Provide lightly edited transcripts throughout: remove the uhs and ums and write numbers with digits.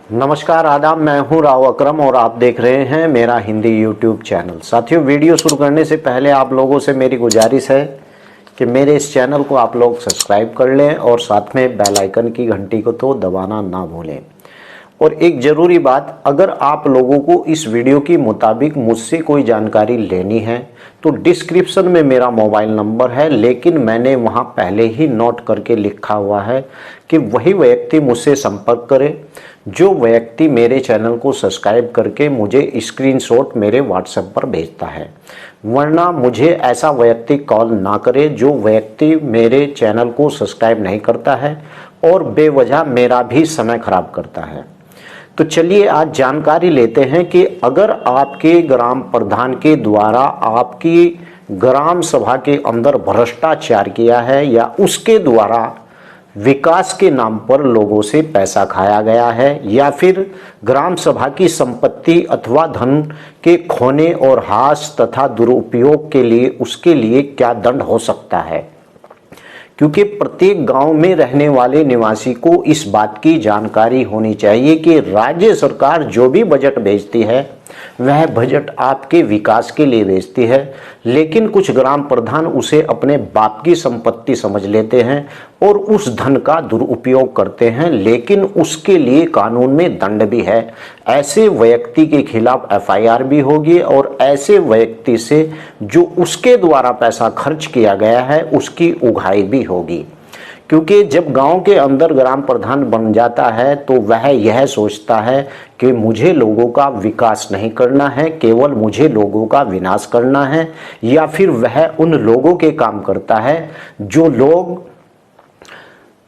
नमस्कार आदाब, मैं हूं राव अकरम और आप देख रहे हैं मेरा हिंदी यूट्यूब चैनल। साथियों, वीडियो शुरू करने से पहले आप लोगों से मेरी गुजारिश है कि मेरे इस चैनल को आप लोग सब्सक्राइब कर लें और साथ में बेल आइकन की घंटी को तो दबाना ना भूलें। और एक ज़रूरी बात, अगर आप लोगों को इस वीडियो के मुताबिक मुझसे कोई जानकारी लेनी है तो डिस्क्रिप्शन में मेरा मोबाइल नंबर है, लेकिन मैंने वहां पहले ही नोट करके लिखा हुआ है कि वही व्यक्ति मुझसे संपर्क करे जो व्यक्ति मेरे चैनल को सब्सक्राइब करके मुझे स्क्रीनशॉट मेरे व्हाट्सएप पर भेजता है। वरना मुझे ऐसा व्यक्ति कॉल ना करे जो व्यक्ति मेरे चैनल को सब्सक्राइब नहीं करता है और बेवजह मेरा भी समय खराब करता है। तो चलिए आज जानकारी लेते हैं कि अगर आपके ग्राम प्रधान के द्वारा आपकी ग्राम सभा के अंदर भ्रष्टाचार किया है या उसके द्वारा विकास के नाम पर लोगों से पैसा खाया गया है या फिर ग्राम सभा की संपत्ति अथवा धन के खोने और हास तथा दुरुपयोग के लिए उसके लिए क्या दंड हो सकता है। क्योंकि प्रत्येक गांव में रहने वाले निवासी को इस बात की जानकारी होनी चाहिए कि राज्य सरकार जो भी बजट भेजती है वह बजट आपके विकास के लिए भेजती है, लेकिन कुछ ग्राम प्रधान उसे अपने बाप की संपत्ति समझ लेते हैं और उस धन का दुरुपयोग करते हैं, लेकिन उसके लिए कानून में दंड भी है। ऐसे व्यक्ति के खिलाफ एफआईआर भी होगी और ऐसे व्यक्ति से जो उसके द्वारा पैसा खर्च किया गया है उसकी उगाही भी होगी। क्योंकि जब गांव के अंदर ग्राम प्रधान बन जाता है तो वह यह सोचता है कि मुझे लोगों का विकास नहीं करना है, केवल मुझे लोगों का विनाश करना है, या फिर वह उन लोगों के काम करता है जो लोग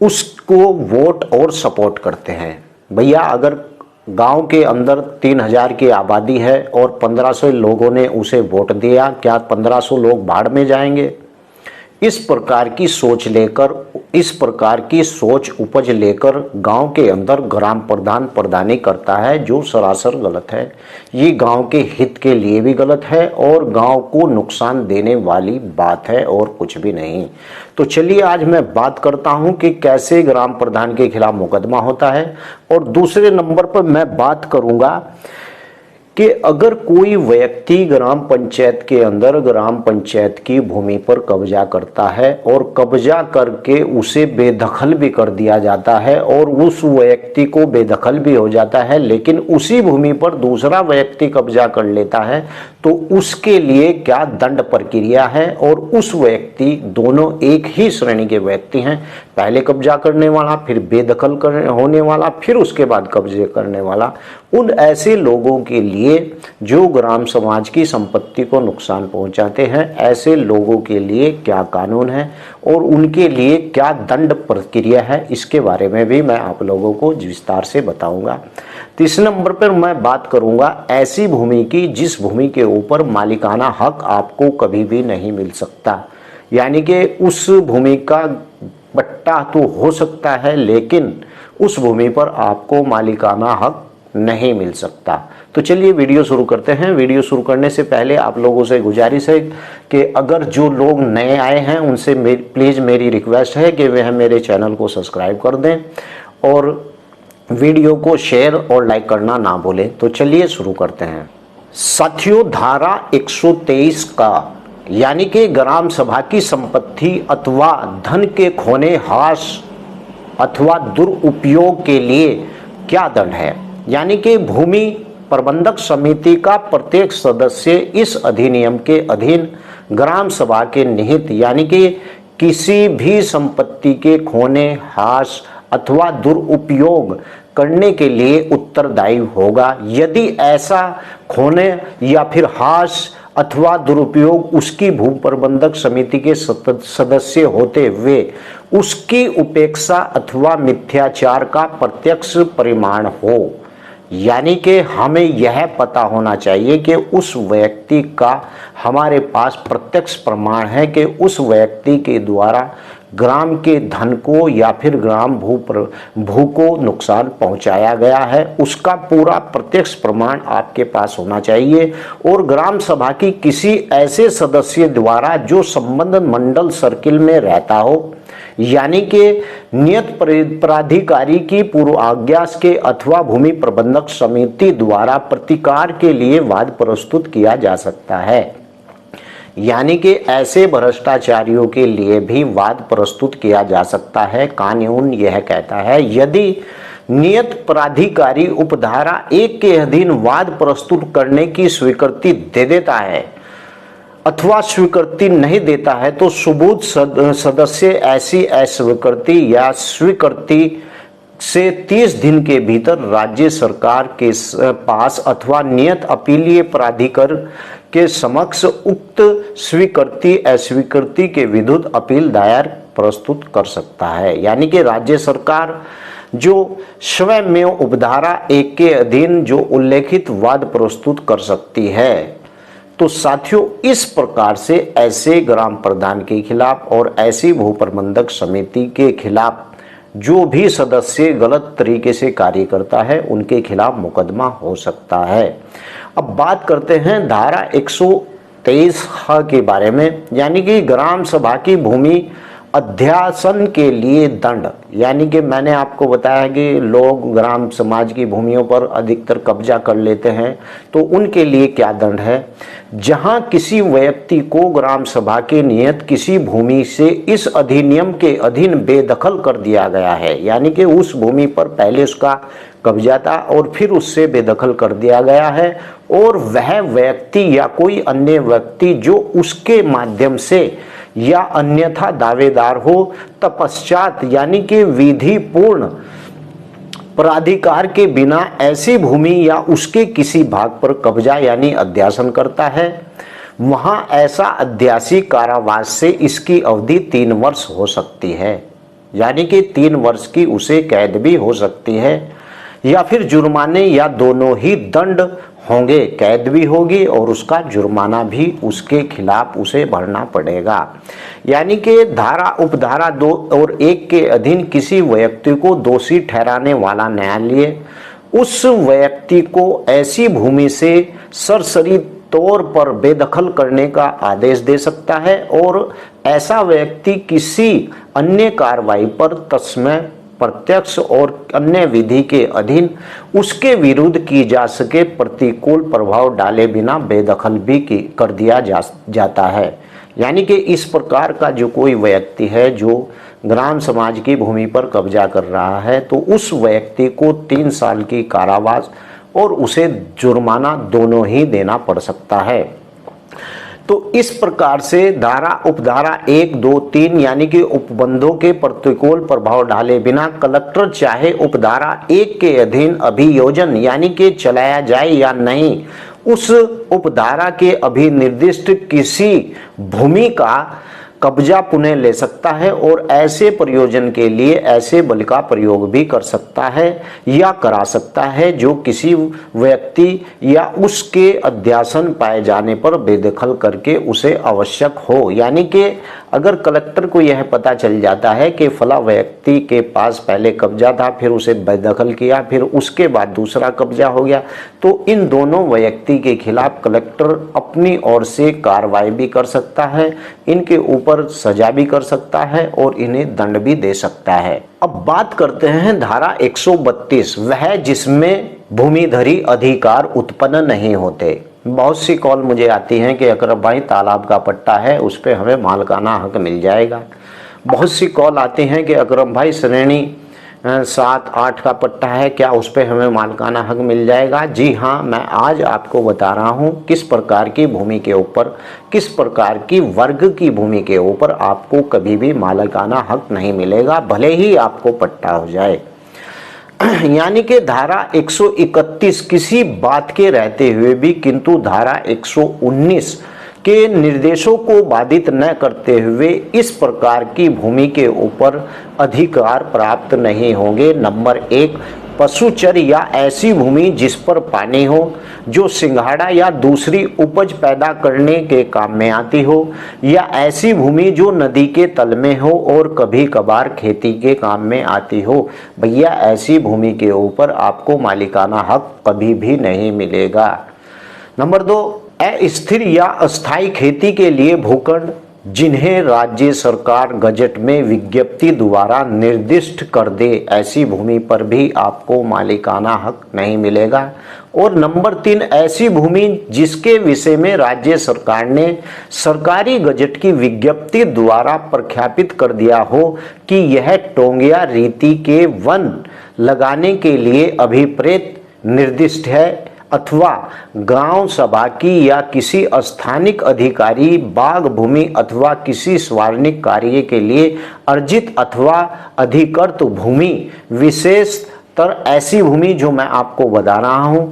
उसको वोट और सपोर्ट करते हैं। भैया, अगर गांव के अंदर 3000 की आबादी है और 1500 लोगों ने उसे वोट दिया, क्या 1500 लोग बाढ़ में जाएंगे? इस प्रकार की सोच उपज लेकर गांव के अंदर ग्राम प्रधान प्रधानी करता है, जो सरासर गलत है। ये गांव के हित के लिए भी गलत है और गांव को नुकसान देने वाली बात है और कुछ भी नहीं। तो चलिए आज मैं बात करता हूं कि कैसे ग्राम प्रधान के खिलाफ मुकदमा होता है। और दूसरे नंबर पर मैं बात करूंगा कि अगर कोई व्यक्ति ग्राम पंचायत के अंदर ग्राम पंचायत की भूमि पर कब्जा करता है और कब्जा करके उसे बेदखल भी कर दिया जाता है और उस व्यक्ति को बेदखल भी हो जाता है, लेकिन उसी भूमि पर दूसरा व्यक्ति कब्जा कर लेता है, तो उसके लिए क्या दंड प्रक्रिया है। और उस व्यक्ति, दोनों एक ही श्रेणी के व्यक्ति हैं, पहले कब्जा करने वाला, फिर बेदखल होने वाला, फिर उसके बाद कब्जे करने वाला। उन ऐसे लोगों के लिए जो ग्राम समाज की संपत्ति को नुकसान पहुंचाते हैं, ऐसे लोगों के लिए क्या कानून है और उनके लिए क्या दंड प्रक्रिया है, इसके बारे में भी मैं आप लोगों को विस्तार से बताऊंगा। तीसरे नंबर पर मैं बात करूंगा ऐसी भूमि की जिस भूमि के ऊपर मालिकाना हक आपको कभी भी नहीं मिल सकता। यानी कि उस भूमि का पट्टा तो हो सकता है, लेकिन उस भूमि पर आपको मालिकाना हक नहीं मिल सकता। तो चलिए वीडियो शुरू करते हैं। वीडियो शुरू करने से पहले आप लोगों से गुजारिश है कि अगर जो लोग नए आए हैं उनसे प्लीज़ मेरी रिक्वेस्ट है कि वह मेरे चैनल को सब्सक्राइब कर दें और वीडियो को शेयर और लाइक करना ना भूलें। तो चलिए शुरू करते हैं। साथियों, धारा 123 का यानी कि ग्राम सभा की संपत्ति अथवा धन के खोने, हास अथवा दुरुपयोग के लिए क्या दंड है। यानी कि भूमि प्रबंधक समिति का प्रत्येक सदस्य इस अधिनियम के अधीन ग्राम सभा के निहित यानी कि किसी भी संपत्ति के खोने, हास अथवा दुरुपयोग करने के लिए उत्तरदायी होगा। यदि ऐसा खोने या फिर हास अथवा दुरुपयोग उसकी भू प्रबंधक समिति के सदस्य होते हुए उसकी उपेक्षा अथवा मिथ्याचार का प्रत्यक्ष परिमाण हो। यानी कि हमें यह पता होना चाहिए कि उस व्यक्ति का हमारे पास प्रत्यक्ष प्रमाण है कि उस व्यक्ति के द्वारा ग्राम के धन को या फिर ग्राम भू को नुकसान पहुंचाया गया है, उसका पूरा प्रत्यक्ष प्रमाण आपके पास होना चाहिए। और ग्राम सभा की किसी ऐसे सदस्य द्वारा जो संबंधित मंडल सर्किल में रहता हो यानी कि नियत प्राधिकारी की पूर्व आज्ञा के अथवा भूमि प्रबंधक समिति द्वारा प्रतिकार के लिए वाद प्रस्तुत किया जा सकता है। यानी कि ऐसे भ्रष्टाचारियों के लिए भी वाद प्रस्तुत किया जा सकता है। कानून यह कहता है, यदि नियत प्राधिकारी उपधारा 1 के अधीन वाद प्रस्तुत करने की स्वीकृति दे देता है अथवा स्वीकृति नहीं देता है, तो सबूत सदस्य ऐसी अस्वीकृति या स्वीकृति से 30 दिन के भीतर राज्य सरकार के पास अथवा नियत अपीलीय प्राधिकार के समक्ष उक्त स्वीकृति अस्वीकृति के विरुद्ध अपील दायर प्रस्तुत कर सकता है। यानी कि राज्य सरकार जो स्वयं में उपधारा 1 के अधीन जो उल्लेखित वाद प्रस्तुत कर सकती है। तो साथियों, इस प्रकार से ऐसे ग्राम प्रधान के खिलाफ और ऐसी भू प्रबंधक समिति के खिलाफ जो भी सदस्य गलत तरीके से कार्य करता है उनके खिलाफ मुकदमा हो सकता है। अब बात करते हैं धारा 123 के बारे में, यानी कि ग्राम सभा की भूमि अध्यासन के लिए दंड। यानी कि मैंने आपको बताया कि लोग ग्राम समाज की भूमियों पर अधिकतर कब्जा कर लेते हैं, तो उनके लिए क्या दंड है। जहां किसी व्यक्ति को ग्राम सभा के नियत किसी भूमि से इस अधिनियम के अधीन बेदखल कर दिया गया है, यानी कि उस भूमि पर पहले उसका कब्जा था और फिर उससे बेदखल कर दिया गया है, और वह व्यक्ति या कोई अन्य व्यक्ति जो उसके माध्यम से या अन्यथा दावेदार हो, तत्पश्चात यानी कि विधि पूर्ण प्राधिकार के बिना ऐसी भूमि या उसके किसी भाग पर कब्जा यानी अध्यासन करता है, वहां ऐसा अध्यासी कारावास से इसकी अवधि 3 वर्ष हो सकती है। यानी कि 3 वर्ष की उसे कैद भी हो सकती है, या फिर जुर्माने या दोनों ही दंड होंगे। कैद भी होगी और उसका जुर्माना भी उसके खिलाफ उसे भरना पड़ेगा। यानी कि धारा उपधारा 2 और 1 के अधीन किसी व्यक्ति को दोषी ठहराने वाला न्यायालय उस व्यक्ति को ऐसी भूमि से सरसरी तौर पर बेदखल करने का आदेश दे सकता है, और ऐसा व्यक्ति किसी अन्य कार्रवाई पर तस्मै प्रत्यक्ष और अन्य विधि के अधीन उसके विरुद्ध की जा सके प्रतिकूल प्रभाव डाले बिना बेदखल भी कर दिया जाता है। यानी कि इस प्रकार का जो कोई व्यक्ति है जो ग्राम समाज की भूमि पर कब्जा कर रहा है, तो उस व्यक्ति को 3 साल की कारावास और उसे जुर्माना दोनों ही देना पड़ सकता है। तो इस प्रकार से धारा उपधारा 1, 2, 3 यानी कि उपबंधों के प्रतिकूल प्रभाव डाले बिना कलेक्टर चाहे उपधारा 1 के अधीन अभियोजन यानी कि चलाया जाए या नहीं, उस उपधारा के अभिनिर्दिष्ट किसी भूमि का कब्जा पुनः ले सकता है, और ऐसे प्रयोजन के लिए ऐसे बल का प्रयोग भी कर सकता है या करा सकता है जो किसी व्यक्ति या उसके अध्यासन पाए जाने पर बेदखल करके उसे आवश्यक हो। यानी कि अगर कलेक्टर को यह पता चल जाता है कि फला व्यक्ति के पास पहले कब्जा था, फिर उसे बेदखल किया, फिर उसके बाद दूसरा कब्जा हो गया, तो इन दोनों व्यक्ति के खिलाफ कलेक्टर अपनी ओर से कार्रवाई भी कर सकता है, इनके ऊपर सजा भी कर सकता है और इन्हें दंड भी दे सकता है। अब बात करते हैं धारा 132, वह जिसमें भूमिधरी अधिकार उत्पन्न नहीं होते। बहुत सी कॉल मुझे आती हैं कि अकरम भाई तालाब का पट्टा है, उस पर हमें मालिकाना हक मिल जाएगा। बहुत सी कॉल आती हैं कि अकरम भाई श्रेणी 7, 8 का पट्टा है, क्या उस पर हमें मालिकाना हक मिल जाएगा। जी हाँ, मैं आज आपको बता रहा हूँ किस प्रकार की भूमि के ऊपर, किस प्रकार की वर्ग की भूमि के ऊपर आपको कभी भी मालिकाना हक नहीं मिलेगा, भले ही आपको पट्टा हो जाए। यानी कि धारा 131 किसी बात के रहते हुए भी किंतु धारा 119 के निर्देशों को बाधित न करते हुए इस प्रकार की भूमि के ऊपर अधिकार प्राप्त नहीं होंगे। नंबर 1, पशुचर या ऐसी भूमि जिस पर पानी हो, जो सिंघाड़ा या दूसरी उपज पैदा करने के काम में आती हो, या ऐसी भूमि जो नदी के तल में हो और कभी कभार खेती के काम में आती हो। भैया ऐसी भूमि के ऊपर आपको मालिकाना हक कभी भी नहीं मिलेगा। नंबर 2, अस्थिर या अस्थायी खेती के लिए भूखंड जिन्हें राज्य सरकार गजट में विज्ञप्ति द्वारा निर्दिष्ट कर दे, ऐसी भूमि पर भी आपको मालिकाना हक नहीं मिलेगा। और नंबर 3, ऐसी भूमि जिसके विषय में राज्य सरकार ने सरकारी गजट की विज्ञप्ति द्वारा प्रख्यापित कर दिया हो कि यह टोंगिया रीति के वन लगाने के लिए अभिप्रेत निर्दिष्ट है, अथवा गांव सभा की या किसी स्थानिक अधिकारी बाग भूमि अथवा किसी सार्वजनिक कार्य के लिए अर्जित अथवा अधिकृत भूमि, विशेषतर ऐसी भूमि जो मैं आपको बता रहा हूं,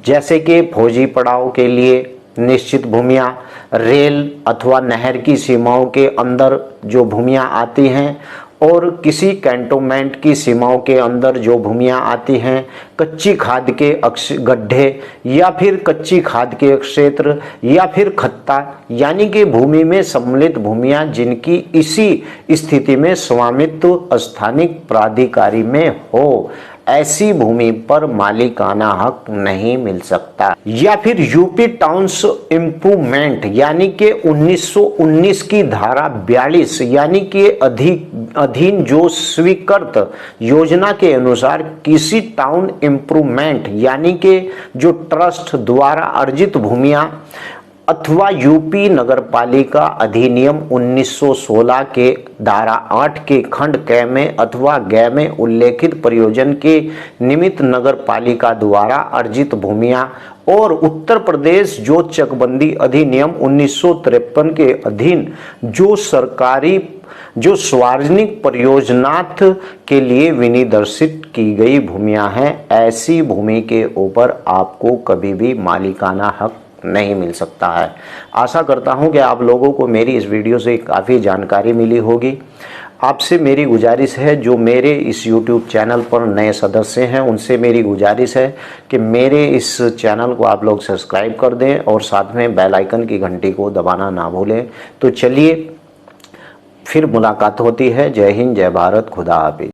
जैसे कि फौजी पड़ाव के लिए निश्चित भूमियां, रेल अथवा नहर की सीमाओं के अंदर जो भूमियां आती हैं, और किसी कैंटोनमेंट की सीमाओं के अंदर जो भूमियां आती हैं, कच्ची खाद के गड्ढे या फिर कच्ची खाद के क्षेत्र या फिर खत्ता, यानी कि भूमि में सम्मिलित भूमियां जिनकी इसी स्थिति में स्वामित्व स्थानिक प्राधिकारी में हो, ऐसी भूमि पर मालिकाना हक नहीं मिल सकता। या फिर यूपी टाउन्स इम्प्रूवमेंट यानी कि 1919 की धारा 42 यानी कि अधीन जो स्वीकृत योजना के अनुसार किसी टाउन इम्प्रूवमेंट यानी कि जो ट्रस्ट द्वारा अर्जित भूमियां अथवा यूपी नगरपालिका अधिनियम 1916 के धारा 8 के खंड क में अथवा ग में उल्लेखित प्रयोजन के निमित्त नगरपालिका द्वारा अर्जित भूमियां, और उत्तर प्रदेश जो चकबंदी अधिनियम 1953 के अधीन जो सार्वजनिक परियोजनार्थ के लिए विनिर्देशित की गई भूमियां हैं, ऐसी भूमि के ऊपर आपको कभी भी मालिकाना हक नहीं मिल सकता है। आशा करता हूं कि आप लोगों को मेरी इस वीडियो से काफ़ी जानकारी मिली होगी। आपसे मेरी गुजारिश है, जो मेरे इस YouTube चैनल पर नए सदस्य हैं उनसे मेरी गुजारिश है कि मेरे इस चैनल को आप लोग सब्सक्राइब कर दें और साथ में बेल आइकन की घंटी को दबाना ना भूलें। तो चलिए फिर मुलाकात होती है। जय हिंद, जय भारत, खुदा हाफिज।